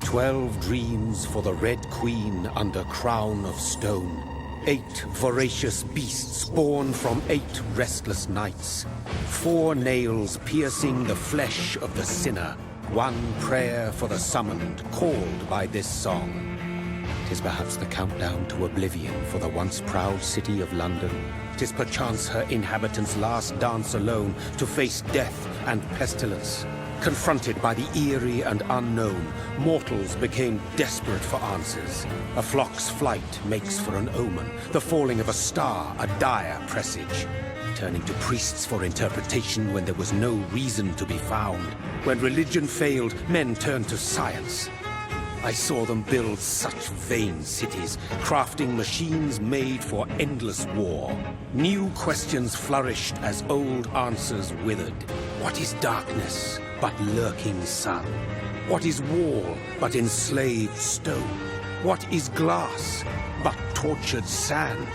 12 dreams for the Red Queen under crown of stone. 8 voracious beasts born from 8 restless nights. 4 nails piercing the flesh of the sinner. 1 prayer for the summoned, called by this song. 'Tis perhaps the countdown to oblivion for the once proud city of London. 'Tis perchance her inhabitants' last dance alone to face death and pestilence. Confronted by the eerie and unknown, mortals became desperate for answers. A flock's flight makes for an omen, the falling of a star a dire presage. Turning to priests for interpretation when there was no reason to be found. When religion failed, men turned to science. I saw them build such vain cities, crafting machines made for endless war. New questions flourished as old answers withered. What is darkness but lurking sun? What is wall but enslaved stone? What is glass but tortured sand?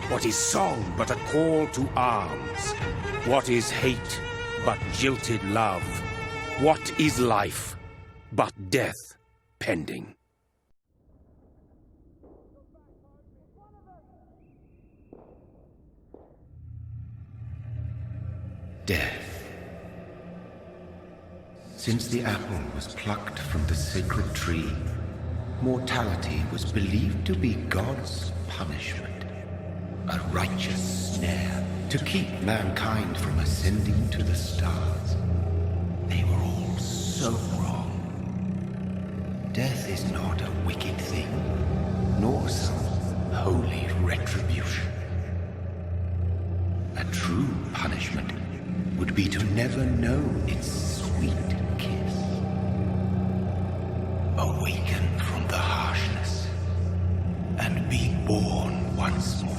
What is song but a call to arms? What is hate but jilted love? What is life but death pending? Death. Since the apple was plucked from the sacred tree, mortality was believed to be God's punishment, a righteous snare to keep mankind from ascending to the stars. They were all so wrong. Death is not a wicked thing, nor some holy retribution. A true punishment would be to never know its sweet kiss. Awaken from the harshness and be born once more.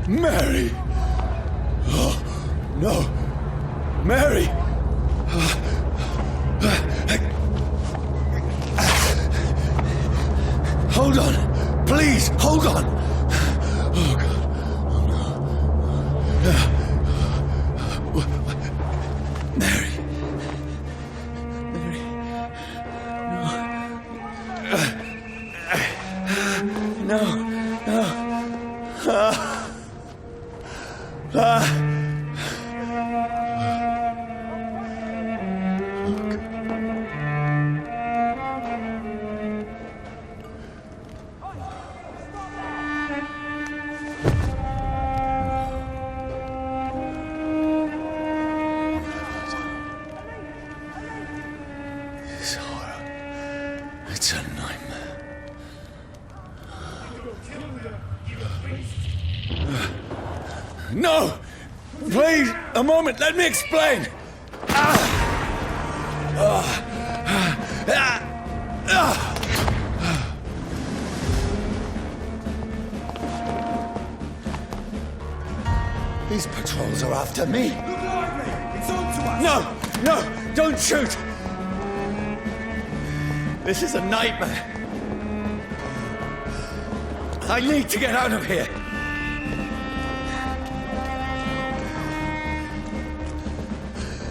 Mary! Oh, no! Mary! Hold on! Please, hold on! Oh, God. Mary. Mary. No. This horror. It's a nightmare. No! Please, a moment, let me explain! These patrols are after me. It's on to us! No, don't shoot! This is a nightmare. I need to get out of here.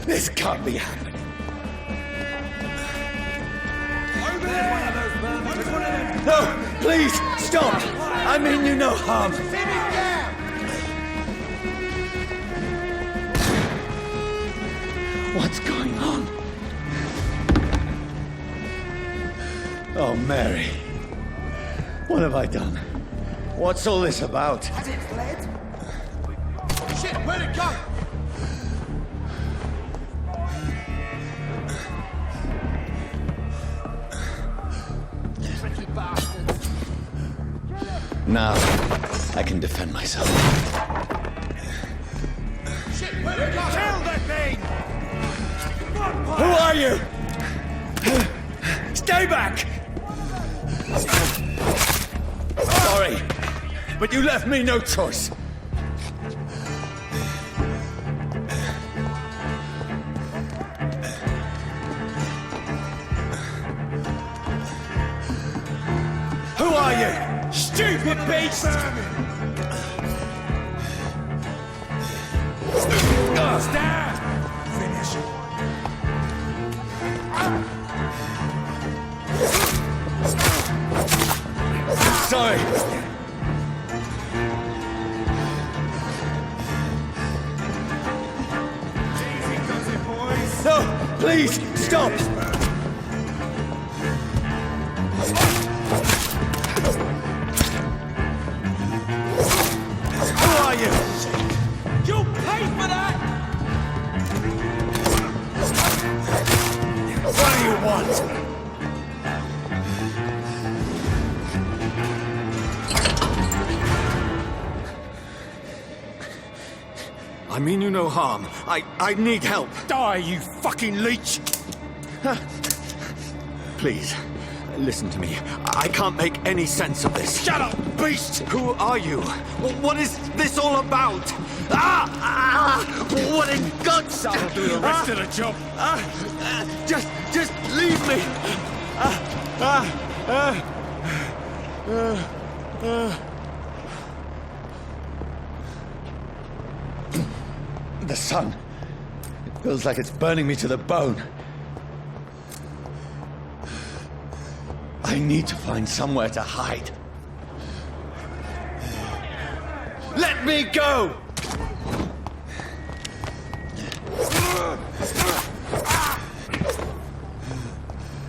This can't be happening. Over there! One of them! No, please, stop! I mean you no harm. What's going on? Oh, Mary. What have I done? What's all this about? Has it fled? Shit, where'd it go? Tricky bastards. Now, I can defend myself. Shit, where'd it go? Kill that thing! Who are you? Stay back! Sorry, but you left me no choice. Who are you? Stupid beast! Stand! Finish. Sorry. Easy does it, boys. No, please, stop! Who are you? You'll pay for that! What do you want? I mean you no harm. I need help. Die, you fucking leech! Please, listen to me. I can't make any sense of this. Shut up, beast! Who are you? What is this all about? What in God's That'll do the rest of the job. Just leave me. The sun. It feels like it's burning me to the bone. I need to find somewhere to hide. Let me go!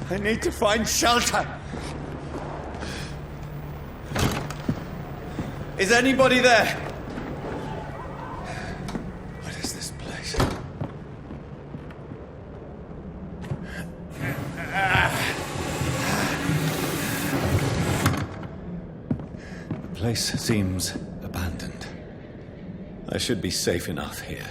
I need to find shelter. Is anybody there? What is this place? The place seems abandoned. I should be safe enough here.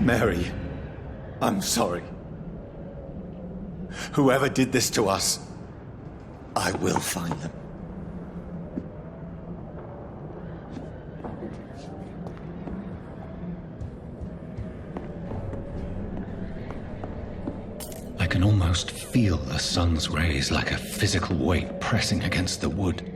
Mary, I'm sorry. Whoever did this to us, I will find them. I can almost feel the sun's rays like a physical weight pressing against the wood.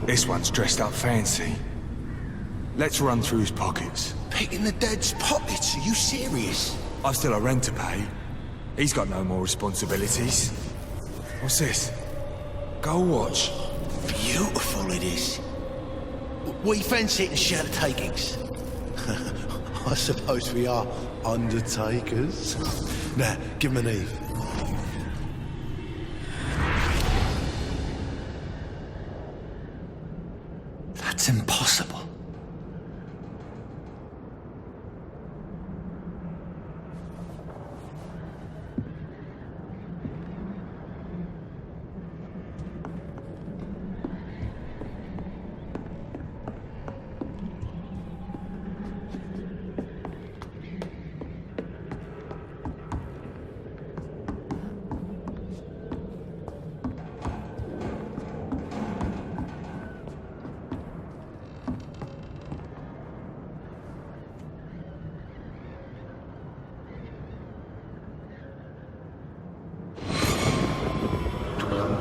This one's dressed up fancy. Let's run through his pockets. Picking the dead's pockets? Are you serious? I've still a rent to pay. He's got no more responsibilities. What's this? Gold watch. Beautiful it is. We fancy it and share the takings. I suppose we are undertakers. Now, give him an Eve. That's impossible.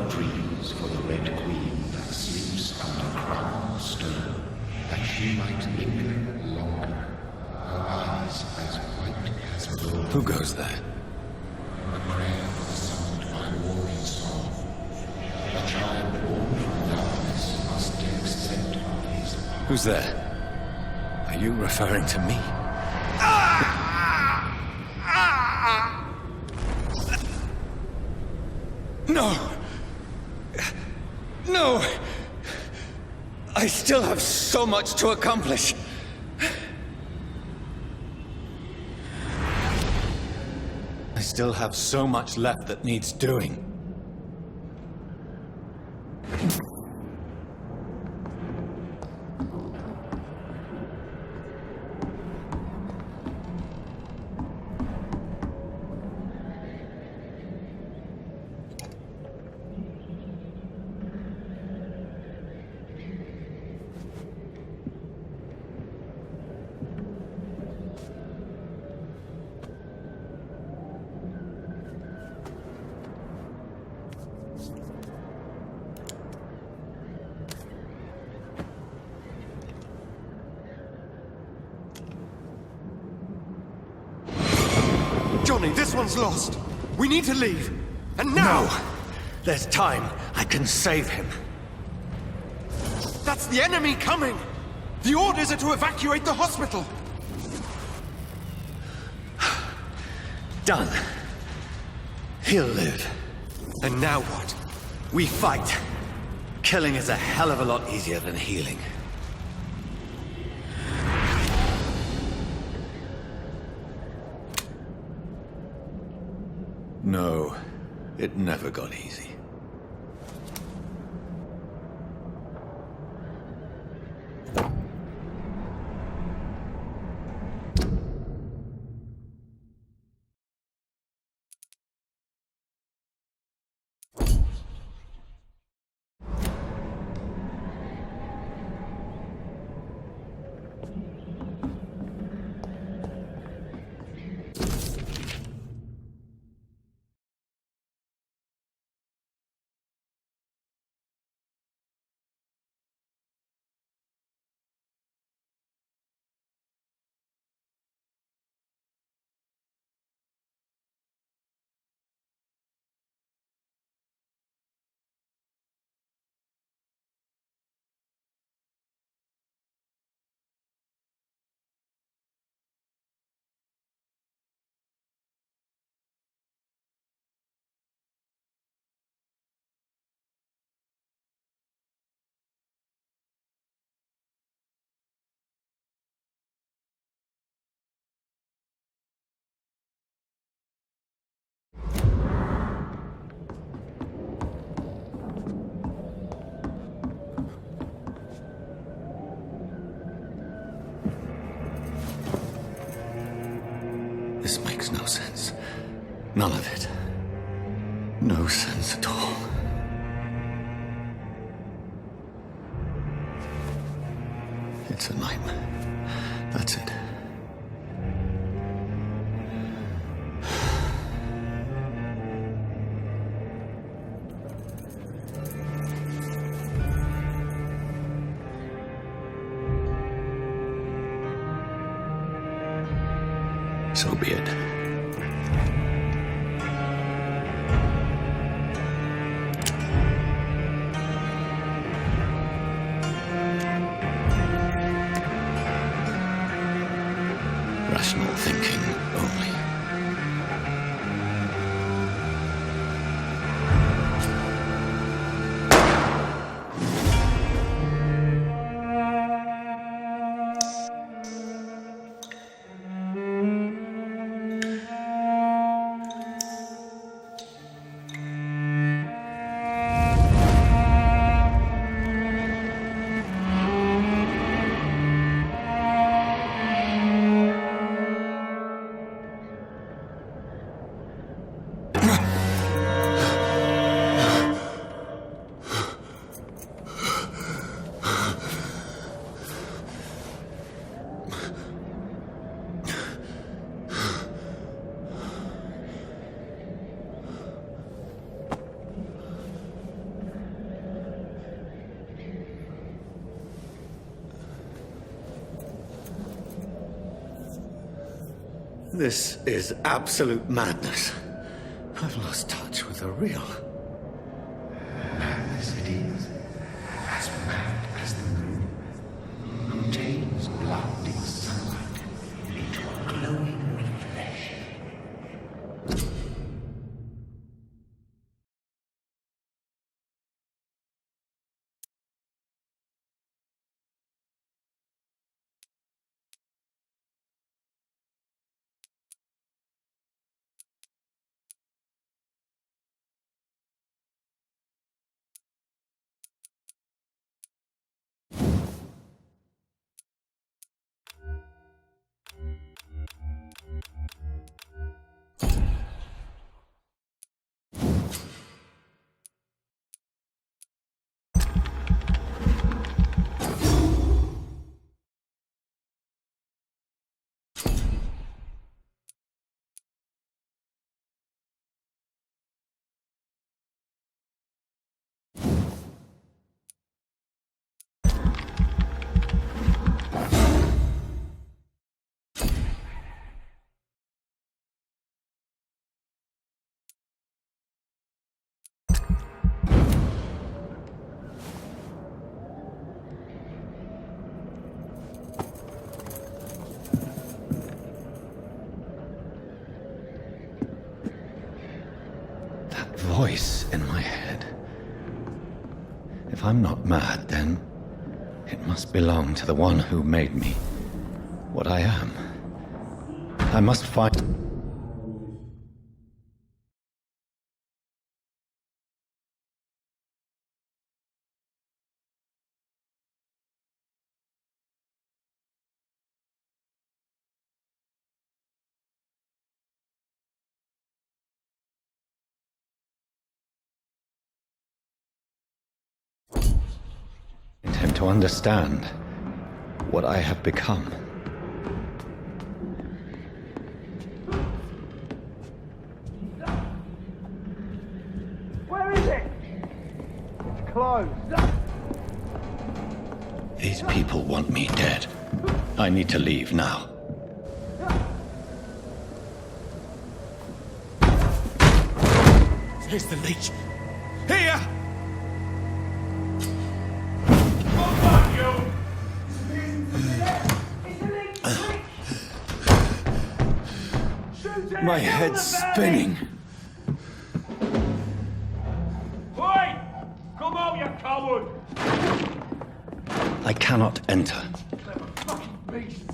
Dreams for the Red Queen that sleeps under crown of stone, that she might linger longer, her eyes as white as gold. Who goes there? A prayer summoned by warring song. A child born from darkness must accept of his power. Who's there? Are you referring to me? No! No! I still have so much to accomplish. I still have so much left that needs doing. Johnny, this one's lost. We need to leave. And now! No! There's time. I can save him. That's the enemy coming! The orders are to evacuate the hospital! Done. He'll live. And now what? We fight. Killing is a hell of a lot easier than healing. No, it never got easy. None of it. No sense at all. It's a nightmare. That's it. So be it. Rational thinking only. This is absolute madness. I've lost touch with the real. Madness it is, as mad as the moon, who takes blood in sunlight into a glowing reflection. Voice in my head. If I'm not mad, then it must belong to the one who made me what I am. I must find... him to understand what I have become. Where is it? It's closed. These people want me dead. I need to leave now. Here's the leech. Here! My head's spinning. Oi! Come out, you coward! I cannot enter. Fucking beasts!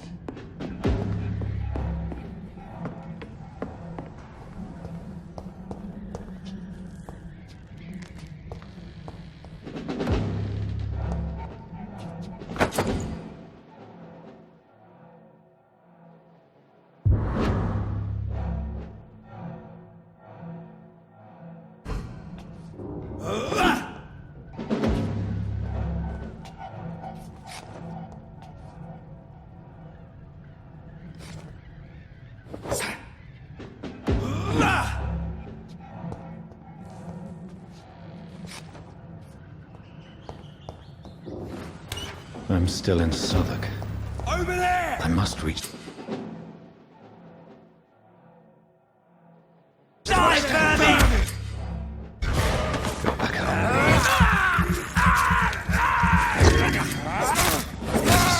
I'm still in Southwark. Over there! I must reach... Die, Vermin! Go back out.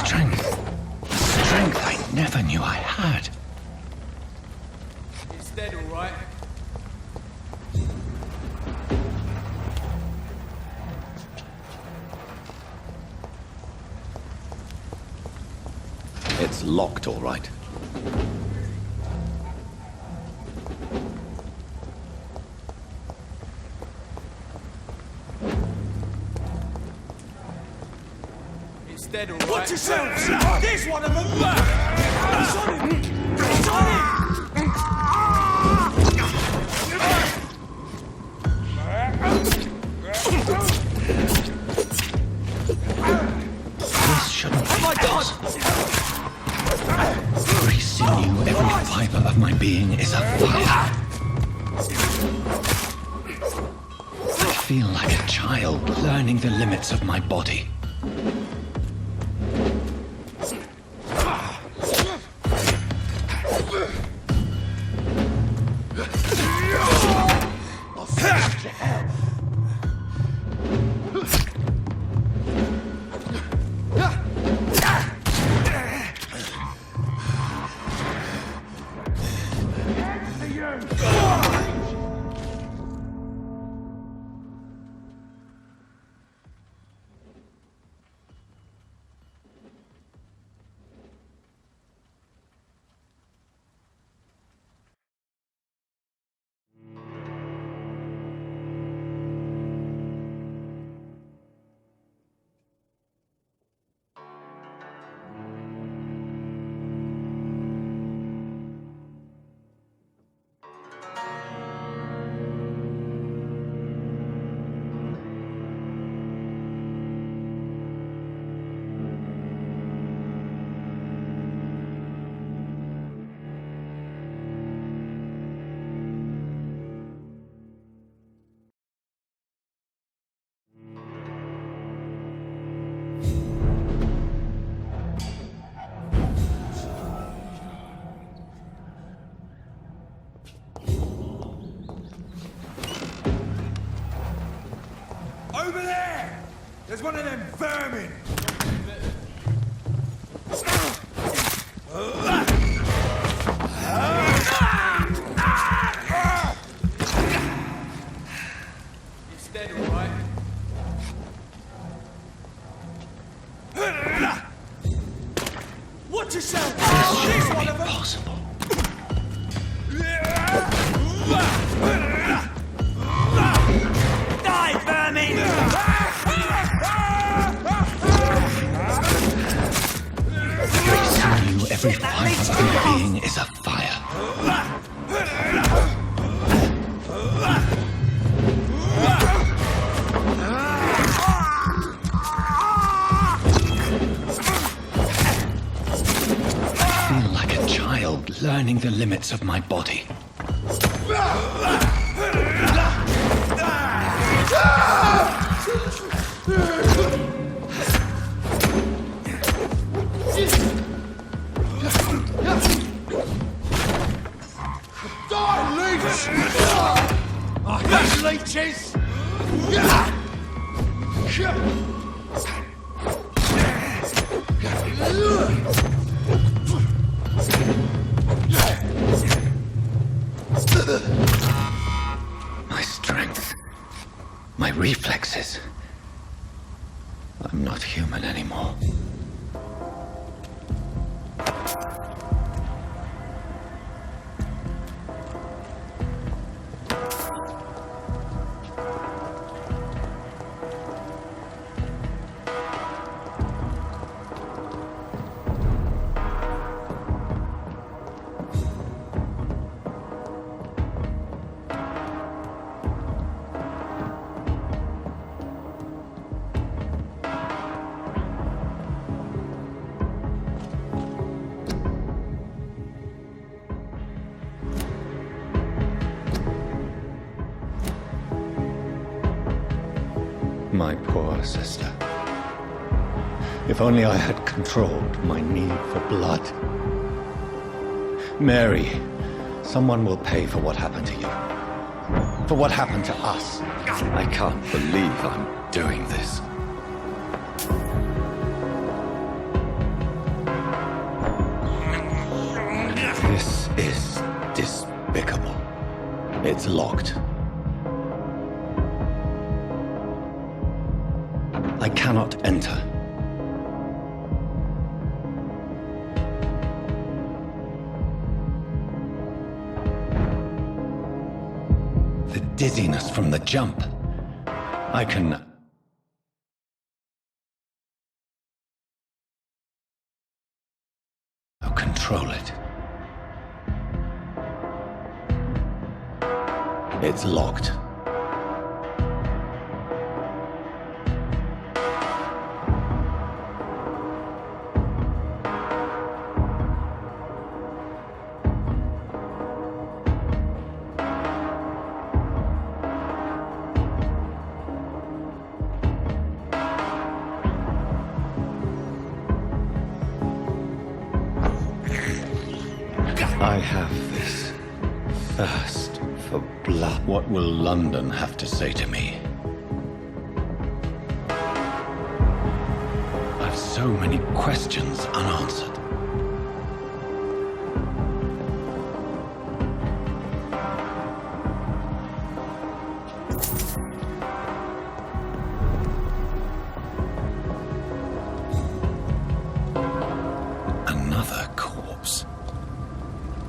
Strength I never knew I had. It's dead, all right. It's locked, all right. It's dead, all right. Watch yourselves! There's one of them! He's on him! He's on him! This shouldn't be. Oh my God! Every sinew, every fiber of my being is a fire. I feel like a child learning the limits of my body. Over there! There's one of them vermin! It's dead, all right. Watch yourself! There's one of them! Possible. Die, vermin! Every sinew, every fiber of my being is a fire. I feel like a child learning the limits of my body. Die, leech! I hate leeches! My strength, my reflexes. I'm not human anymore. My poor sister. If only I had controlled my need for blood. Mary, someone will pay for what happened to you. For what happened to us. I can't believe I'm doing this. This is despicable. It's locked. I cannot enter. The dizziness from the jump. I can... control it. It's locked. I have this thirst for blood. What will London have to say to me? I've so many questions unanswered. Another corpse.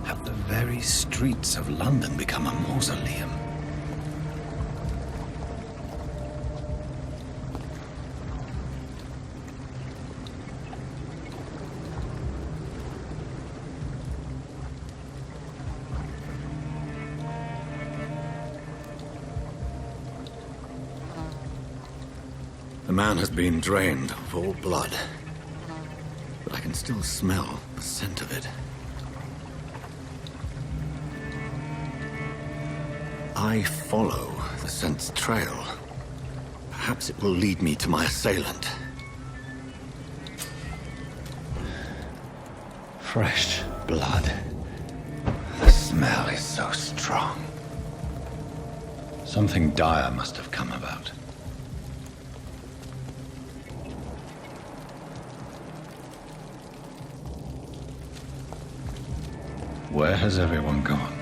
Have the very streets of London become a mausoleum? The man has been drained of all blood, but I can still smell the scent of it. I follow the scent's trail. Perhaps it will lead me to my assailant. Fresh blood. The smell is so strong. Something dire must have come about. Where has everyone gone?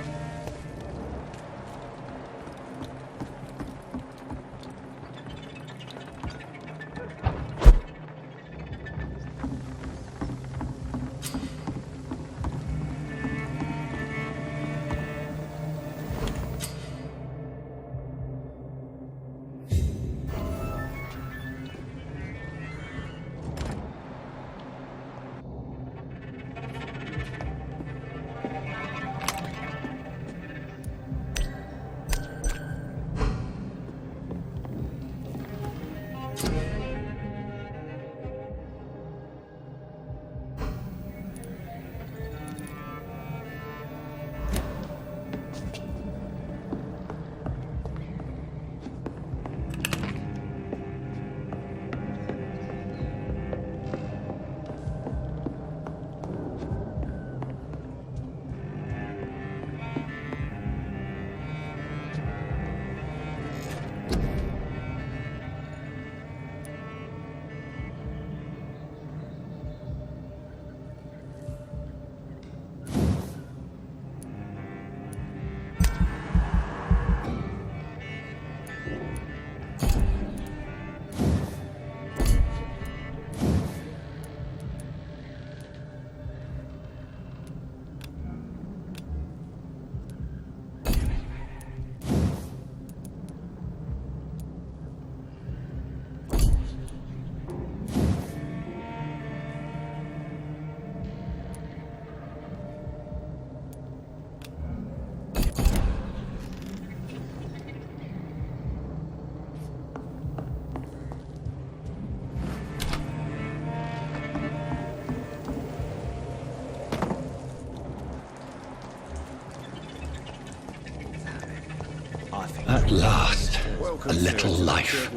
At last. a little life.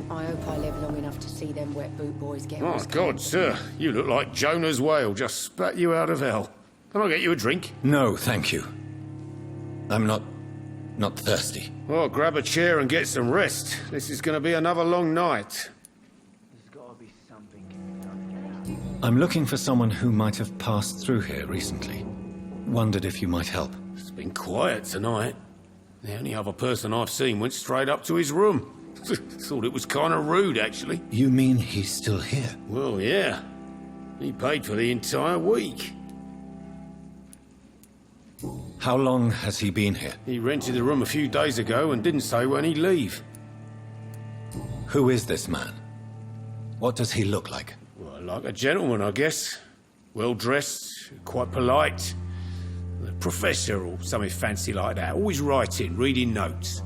I hope I live long enough to see them wet boot boys get Oh, what's God, sir. You look like Jonah's whale just spat you out of hell. Can I get you a drink? No, thank you. I'm not thirsty. Well, grab a chair and get some rest. This is going to be another long night. I'm looking for someone who might have passed through here recently. Wondered if you might help. It's been quiet tonight. The only other person I've seen went straight up to his room. Thought it was kind of rude, actually. You mean he's still here? Well, yeah. He paid for the entire week. How long has he been here? He rented the room a few days ago and didn't say when he'd leave. Who is this man? What does he look like? Well, like a gentleman, I guess. Well-dressed, quite polite. A professor or something fancy like that. Always writing, reading notes.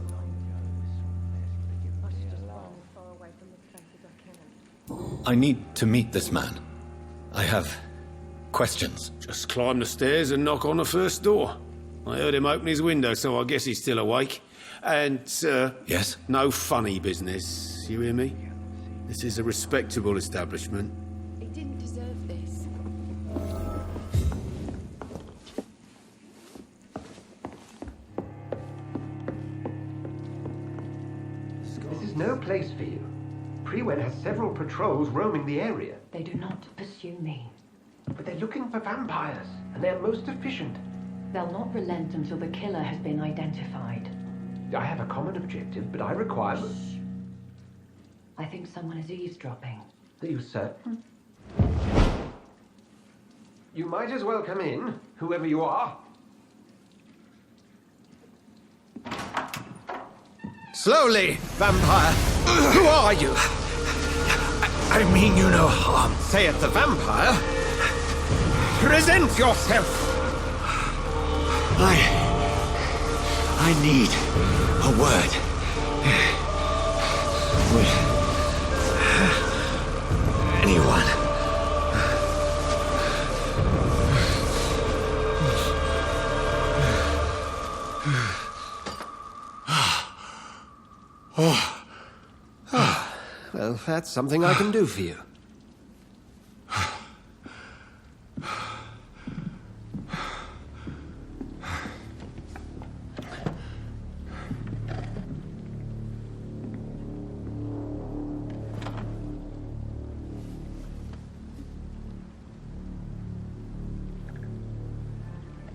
I need to meet this man. I have questions. Just climb the stairs and knock on the first door. I heard him open his window, so I guess he's still awake. And, Yes? no funny business. You hear me? This is a respectable establishment. He didn't deserve this. This is no place for you. Prewen has several patrols roaming the area. They do not pursue me. But they're looking for vampires, and they're most efficient. They'll not relent until the killer has been identified. I have a common objective, but I require... I think someone is eavesdropping. Are you certain? You might as well come in, whoever you are. Slowly, vampire. Who are you? I mean you no harm. Say it, the vampire. Present yourself. I need a word. With anyone. Well, that's something I can do for you.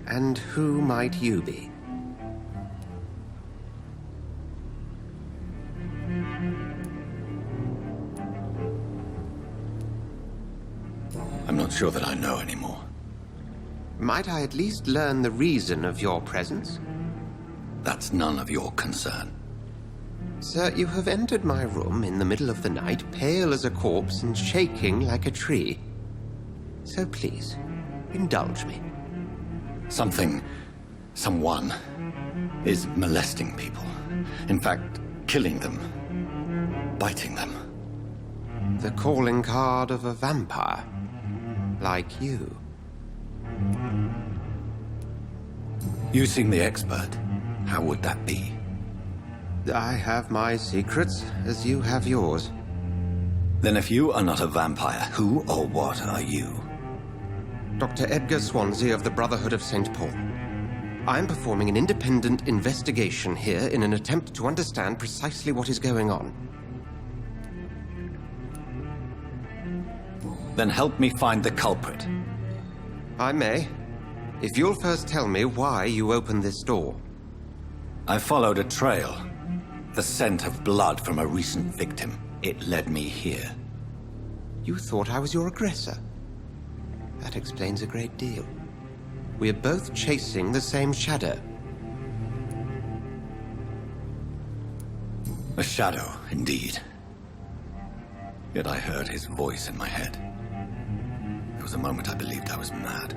And who might you be? I'm not sure that I know anymore. Might I at least learn the reason of your presence? That's none of your concern. Sir, you have entered my room in the middle of the night, pale as a corpse and shaking like a tree. So please, indulge me. Someone is molesting people. In fact, killing them. Biting them. The calling card of a vampire. Like you. You seem the expert. How would that be? I have my secrets, as you have yours. Then if you are not a vampire, who or what are you? Dr. Edgar Swansea of the Brotherhood of St. Paul. I'm performing an independent investigation here in an attempt to understand precisely what is going on. Then help me find the culprit. I may, if you'll first tell me why you opened this door. I followed a trail. The scent of blood from a recent victim. It led me here. You thought I was your aggressor. That explains a great deal. We're both chasing the same shadow. A shadow, indeed. Yet I heard his voice in my head. There was a moment I believed I was mad.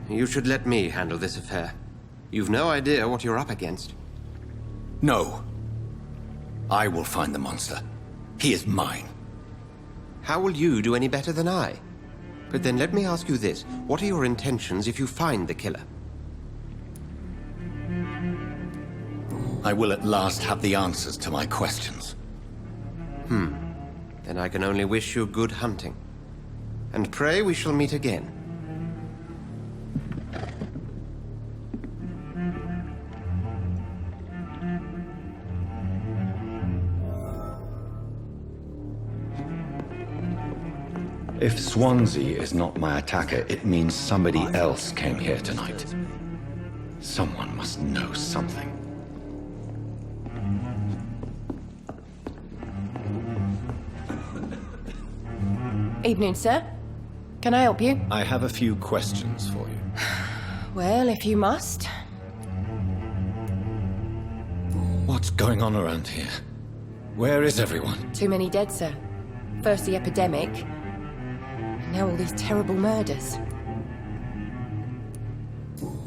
You should let me handle this affair. You've no idea what you're up against. No. I will find the monster. He is mine. How will you do any better than I? But then let me ask you this. What are your intentions if you find the killer? I will at last have the answers to my questions. Then I can only wish you good hunting. And pray we shall meet again. If Swansea is not my attacker, it means somebody else came here tonight. Someone must know something. Evening, sir. Can I help you? I have a few questions for you. Well, if you must. What's going on around here? Where is everyone? Too many dead, sir. First the epidemic, and now all these terrible murders.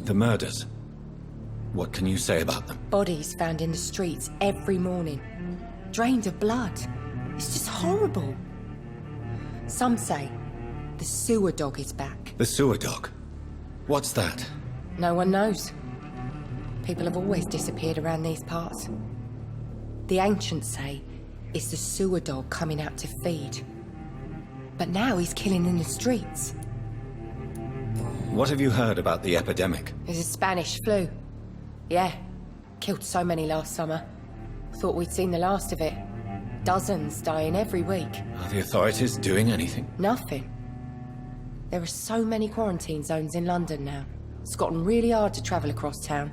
The murders. What can you say about them? Bodies found in the streets every morning. Drained of blood. It's just horrible. Some say the sewer dog is back. The sewer dog? What's that? No one knows. People have always disappeared around these parts. The ancients say it's the sewer dog coming out to feed. But now he's killing in the streets. What have you heard about the epidemic? There's a Spanish flu. Yeah, killed so many last summer. Thought we'd seen the last of it. Dozens dying every week. Are the authorities doing anything? Nothing. There are so many quarantine zones in London now. It's gotten really hard to travel across town.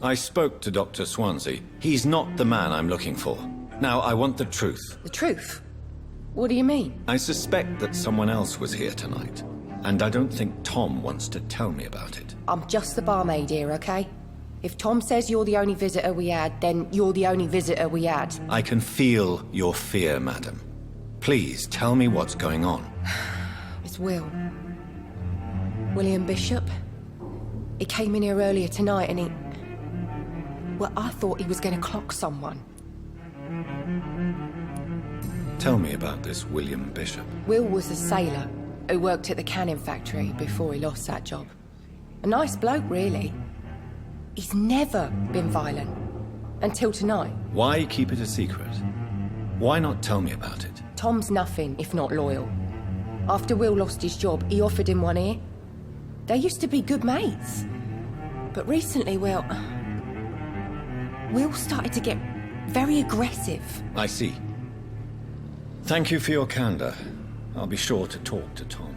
I spoke to Dr. Swansea. He's not the man I'm looking for. Now, I want the truth. The truth? What do you mean? I suspect that someone else was here tonight, and I don't think Tom wants to tell me about it. I'm just the barmaid here, okay? If Tom says you're the only visitor we had, then you're the only visitor we had. I can feel your fear, madam. Please, tell me what's going on. It's Will. William Bishop. He came in here earlier tonight and he... Well, I thought he was going to clock someone. Tell me about this William Bishop. Will was a sailor who worked at the canning factory before he lost that job. A nice bloke, really. He's never been violent. Until tonight. Why keep it a secret? Why not tell me about it? Tom's nothing if not loyal. After Will lost his job, he offered him one ear. They used to be good mates. But recently, well... Will started to get very aggressive. I see. Thank you for your candor. I'll be sure to talk to Tom.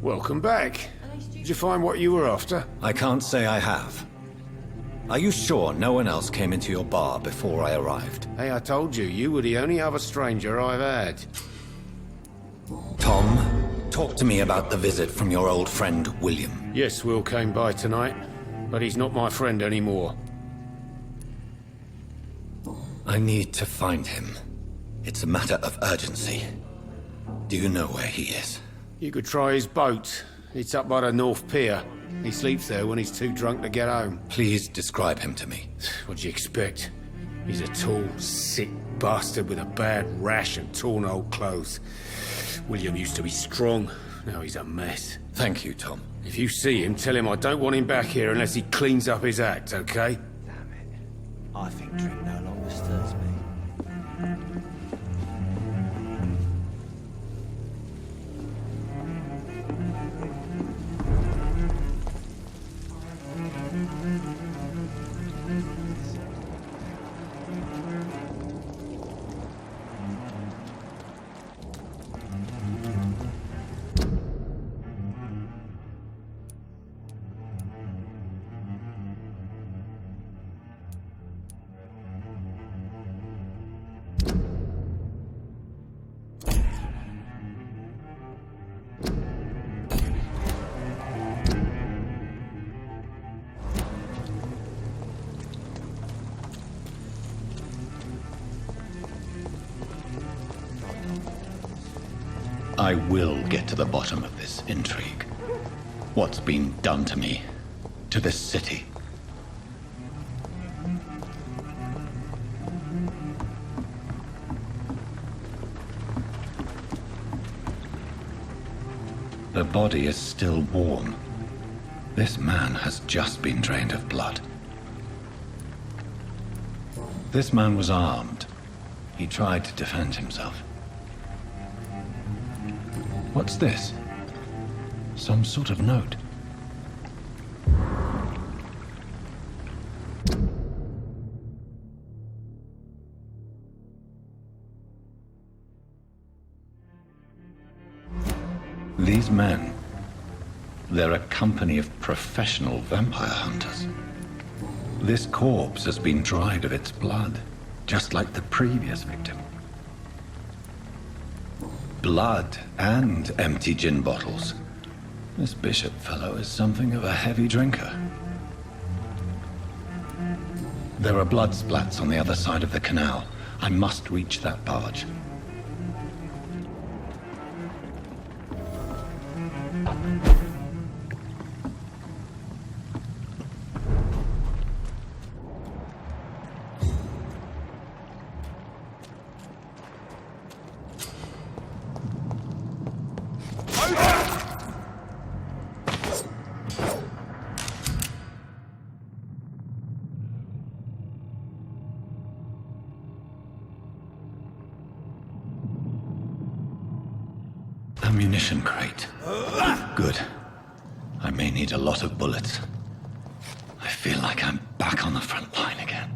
Welcome back. Did you find what you were after? I can't say I have. Are you sure no one else came into your bar before I arrived? Hey, I told you, you were the only other stranger I've had. Tom, talk to me about the visit from your old friend, William. Yes, Will came by tonight, but he's not my friend anymore. I need to find him. It's a matter of urgency. Do you know where he is? You could try his boat. It's up by the North Pier. He sleeps there when he's too drunk to get home. Please describe him to me. What'd you expect? He's a tall, sick bastard with a bad rash and torn old clothes. William used to be strong. Now he's a mess. Thank you, Tom. If you see him, tell him I don't want him back here unless he cleans up his act, okay? Damn it. I think drink no longer stirs me. I will get to the bottom of this intrigue. what's been done to me, to this city. The body is still warm. This man has just been drained of blood. This man was armed. He tried to defend himself. What's this? Some sort of note. These men, they're a company of professional vampire hunters. This corpse has been dried of its blood, just like the previous victim. Blood and empty gin bottles. This bishop fellow is something of a heavy drinker. There are blood splats on the other side of the canal. I must reach that barge. Ammunition crate. Good. I may need a lot of bullets. I feel like I'm back on the front line again.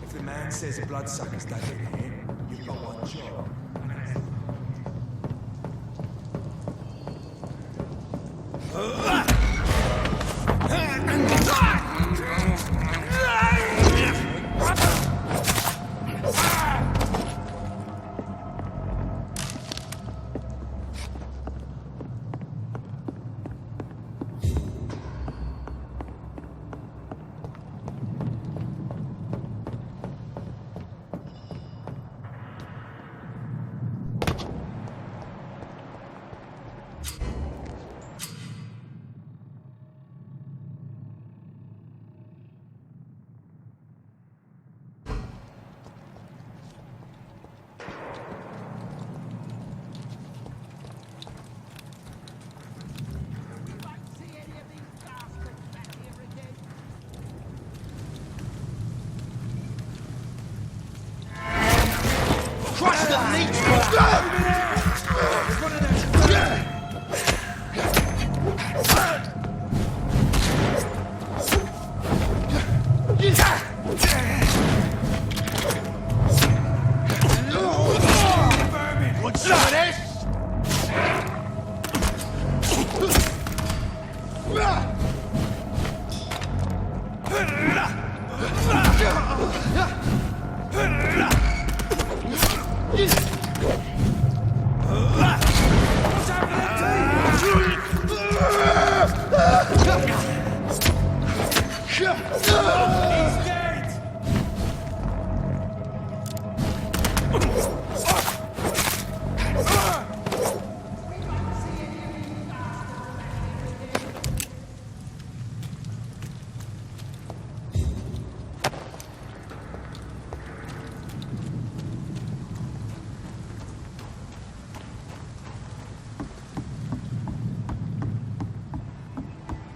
If the man says a bloodsucker's dug in here, you've got one job.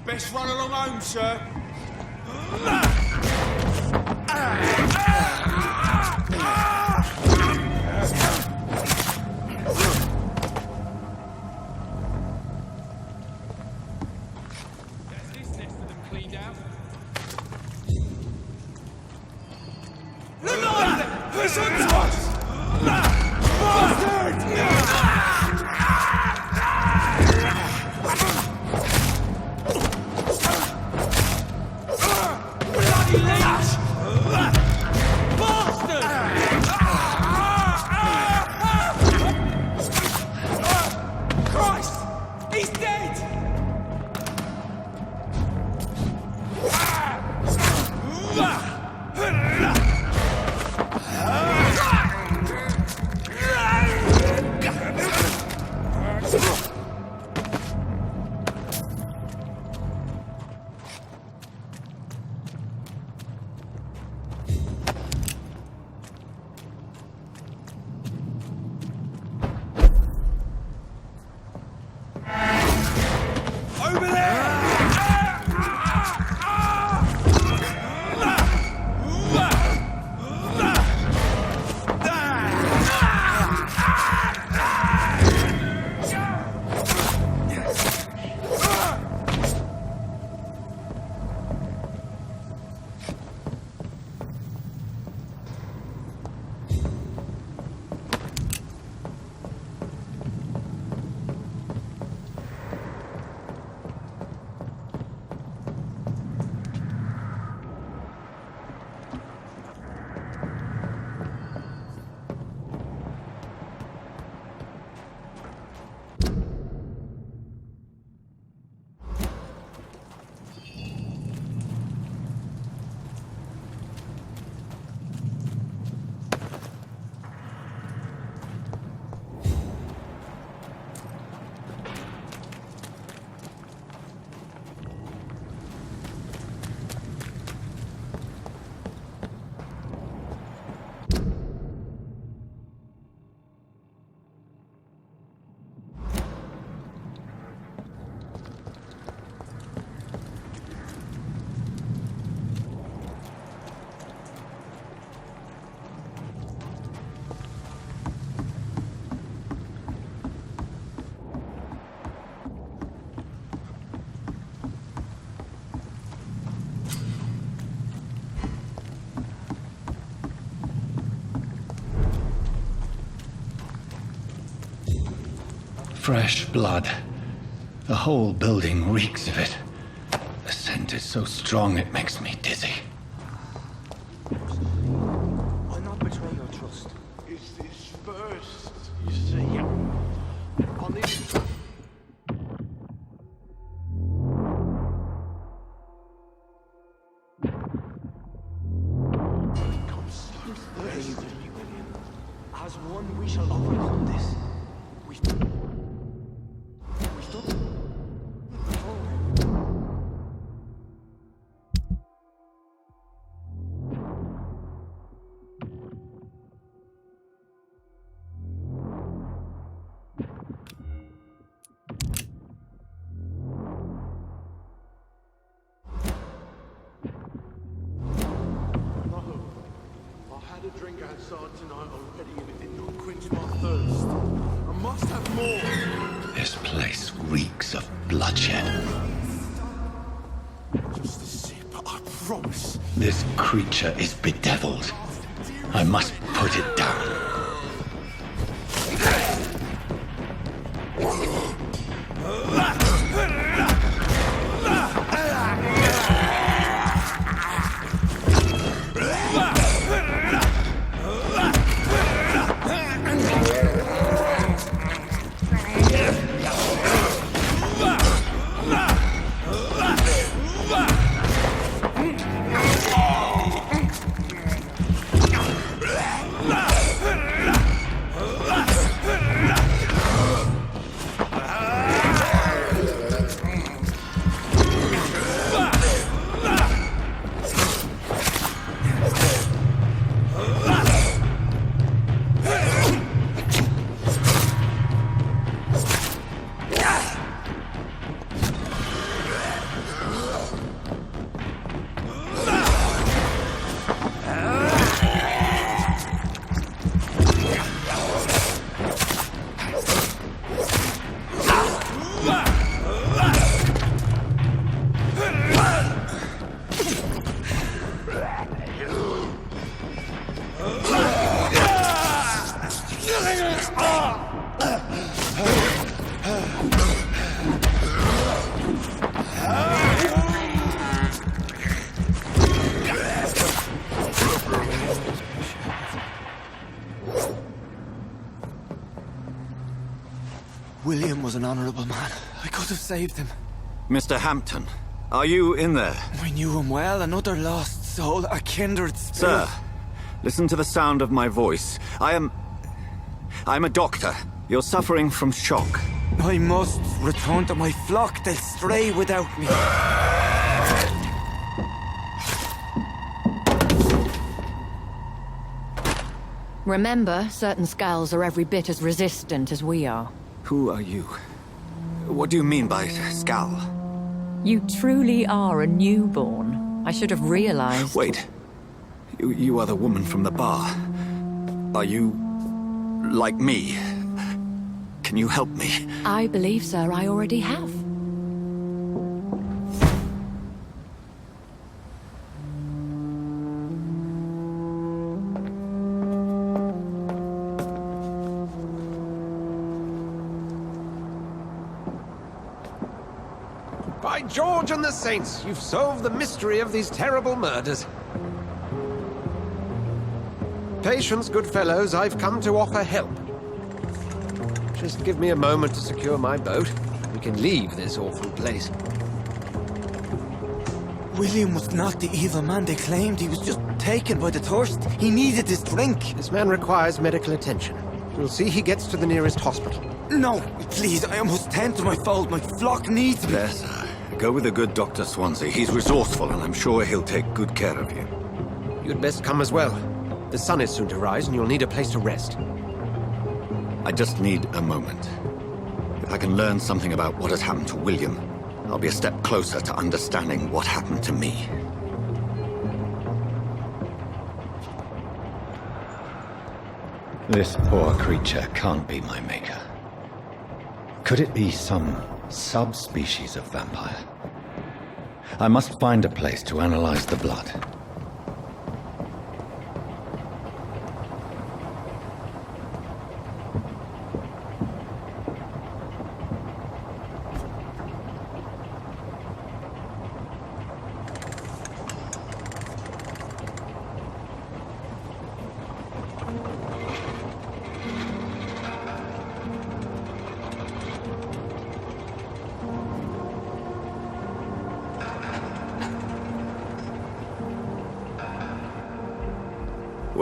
Best run along home, sir. There's this nest of them cleaned out. Look on! Who's on to us? Bastard! Bloody leech! Fresh blood. The whole building reeks of it. The scent is so strong it makes me dizzy. Why not betray your trust? Is this first? You see, I'll need to... As one, we shall overcome this. We've done. A drink outside tonight already and it did not quench my thirst. I must have more. This place reeks of bloodshed. Just a sip, I promise. This creature is bedeviled. I must put it down. William was an honourable man. I could have saved him. Mr. Hampton, are you in there? I knew him well, another lost soul, a kindred spirit. Sir, listen to the sound of my voice. I'm a doctor. You're suffering from shock. I must return to my flock. They'll stray without me. Remember, certain skulls are every bit as resistant as we are. Who are you? What do you mean by skull? You truly are a newborn. I should have realized. Wait. You are the woman from the bar. Are you... like me? Can you help me? I believe, sir, I already have. By George and the Saints, you've solved the mystery of these terrible murders. Patience, good fellows, I've come to offer help. Just give me a moment to secure my boat. We can leave this awful place. William was not the evil man they claimed. He was just taken by the thirst. He needed this drink. This man requires medical attention. We'll see he gets to the nearest hospital. No, please, I must tend to my fold. My flock needs me. There, sir. Go with the good Dr. Swansea. He's resourceful, and I'm sure he'll take good care of you. You'd best come as well. The sun is soon to rise, and you'll need a place to rest. I just need a moment. If I can learn something about what has happened to William, I'll be a step closer to understanding what happened to me. This poor creature can't be my maker. Could it be some subspecies of vampire? I must find a place to analyze the blood.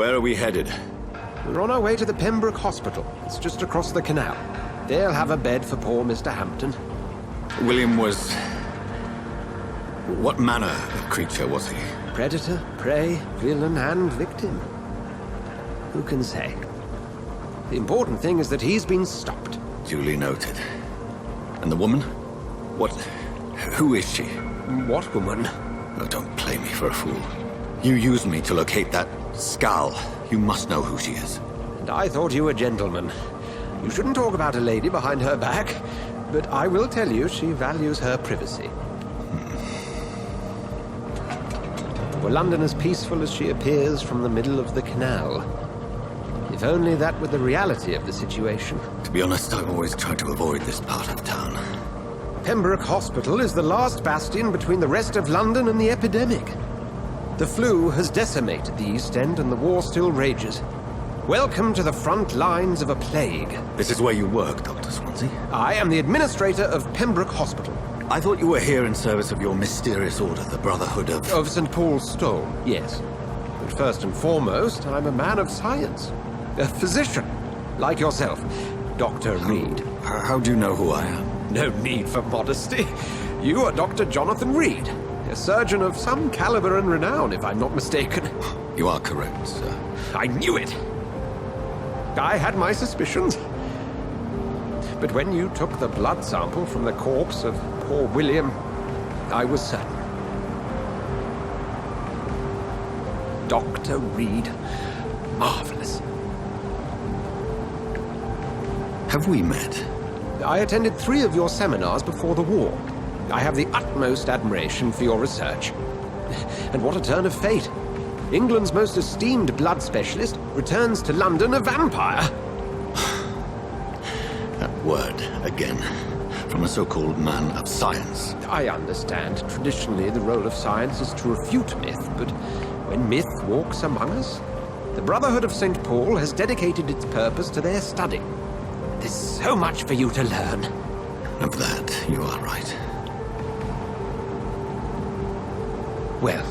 Where are we headed? We're on our way to the Pembroke Hospital. It's just across the canal. They'll have a bed for poor Mr. Hampton. William was... What manner of creature was he? Predator, prey, villain, and victim. Who can say? The important thing is that he's been stopped. Duly noted. And the woman? What... Who is she? What woman? Oh, don't play me for a fool. You used me to locate that skull. You must know who she is. And I thought you a gentleman. You shouldn't talk about a lady behind her back, but I will tell you she values her privacy. Were London as peaceful as she appears from the middle of the canal? If only that were the reality of the situation. To be honest, I've always tried to avoid this part of town. Pembroke Hospital is the last bastion between the rest of London and the epidemic. The flu has decimated the East End and the war still rages. Welcome to the front lines of a plague. This is where you work, Dr. Swansea? I am the administrator of Pembroke Hospital. I thought you were here in service of your mysterious order, the Brotherhood of... Of St. Paul's Stone, yes. But first and foremost, I'm a man of science. A physician, like yourself, Dr. Reed. How do you know who I am? No need for modesty. You are Dr. Jonathan Reed, a surgeon of some caliber and renown, if I'm not mistaken. You are correct, sir. I knew it! I had my suspicions. But when you took the blood sample from the corpse of poor William, I was certain. Dr. Reed. Marvelous. Have we met? I attended 3 of your seminars before the war. I have the utmost admiration for your research. And what a turn of fate. England's most esteemed blood specialist returns to London a vampire. That word, again. From a so-called man of science. I understand. Traditionally, the role of science is to refute myth, but when myth walks among us, the Brotherhood of St. Paul has dedicated its purpose to their study. There's so much for you to learn. Of that, you are right. Well,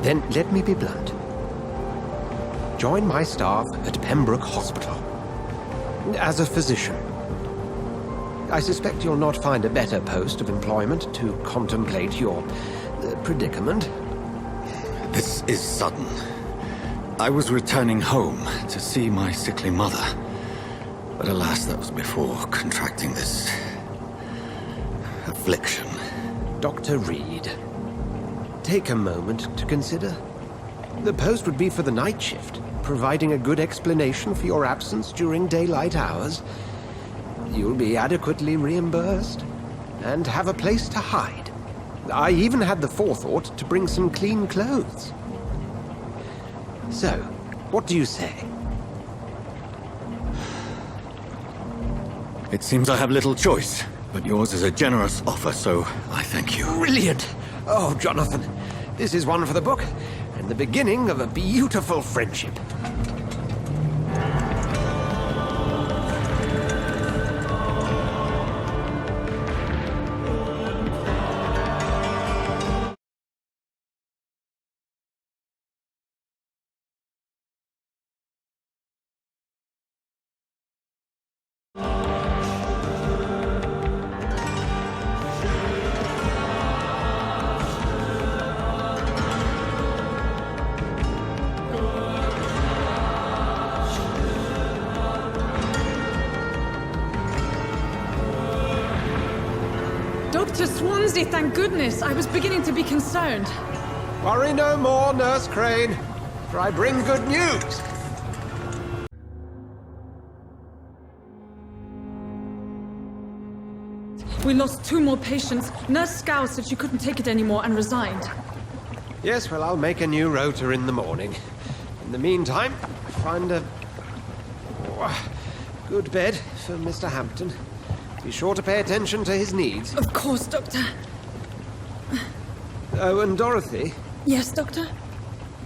then let me be blunt. Join my staff at Pembroke Hospital. As a physician. I suspect you'll not find a better post of employment to contemplate your predicament. This is sudden. I was returning home to see my sickly mother. But alas, that was before contracting this... affliction. Dr. Reed, take a moment to consider. The post would be for the night shift, providing a good explanation for your absence during daylight hours. You'll be adequately reimbursed, and have a place to hide. I even had the forethought to bring some clean clothes. So, what do you say? It seems I have little choice, but yours is a generous offer, so I thank you. Brilliant! Oh, Jonathan, this is one for the book, and the beginning of a beautiful friendship. Dr. Swansea, thank goodness. I was beginning to be concerned. Worry no more, Nurse Crane, for I bring good news. We lost 2 more patients. Nurse Scow said she couldn't take it anymore and resigned. Yes, well, I'll make a new rota in the morning. In the meantime, find a good bed for Mr. Hampton. Be sure to pay attention to his needs. Of course, Doctor. Oh, and Dorothy? Yes, Doctor?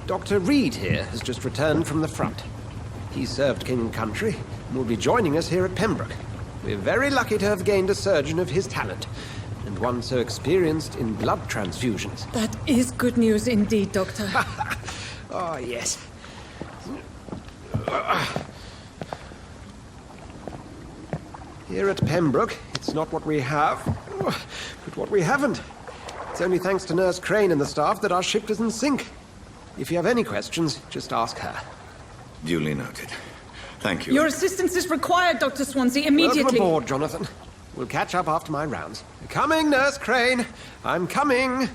Dr. Reed here has just returned from the front. He served King and Country and will be joining us here at Pembroke. We're very lucky to have gained a surgeon of his talent, and one so experienced in blood transfusions. That is good news indeed, Doctor. Oh, yes. Here at Pembroke, it's not what we have, but what we haven't. It's only thanks to Nurse Crane and the staff that our ship doesn't sink. If you have any questions, just ask her. Duly noted. Thank you. Your assistance is required, Dr. Swansea, immediately. Welcome aboard, Jonathan. We'll catch up after my rounds. Coming, Nurse Crane. I'm coming.